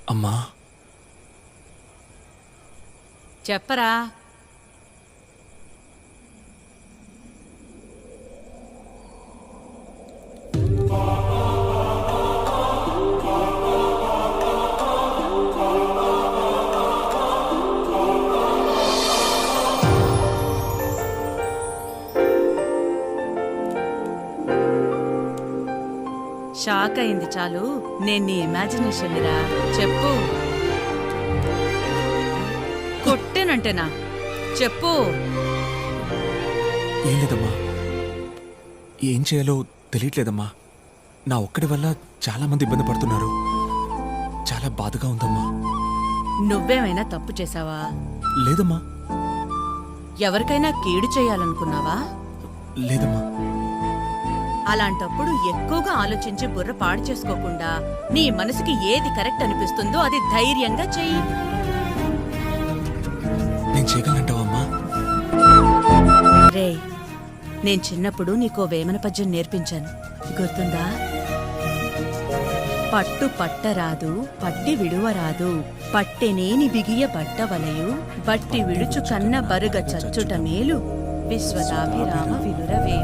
అమ్మా చెప్పరా. షాక్ అయింది చాలు. నేను నీ ఇమాజినేషన్ రా. చెప్పు. కొట్టేనంటేనా? చెప్పు. ఏం లేదమ్మా, ఏం చేయాలో తెలియట్లేదమ్మా. నా ఒక్కడి వల్ల చాలా మంది ఇబ్బంది పడుతున్నారు. చాలా బాధగా ఉందమ్మా. నువ్వేమైనా తప్పు చేశావా? లేదమ్మా. ఎవరికైనా కీడు చేయాలనుకున్నావా? లేదమ్మా. అలాంటప్పుడు ఎక్కువగా ఆలోచించి బుర్ర పాడు చేసుకోకుండా నీ మనసుకి ఏది కరెక్ట్ అనిపిస్తుందో అది ధైర్యంగా చెయ్యి. నేను చేయగలంటావమ్మా? రే, నేను చిన్నప్పుడు నీకో వేమన పద్యం నేర్పించాను, గుర్తుందా? పట్టు పట్టరాదు పట్టి విడువరాదు, పట్టెనేని బిగియ బట్టవలయు, బట్టి విడుచు కన్న బరుగ చచ్చుట మేలు, విశ్వదాభిరామ విలురవే.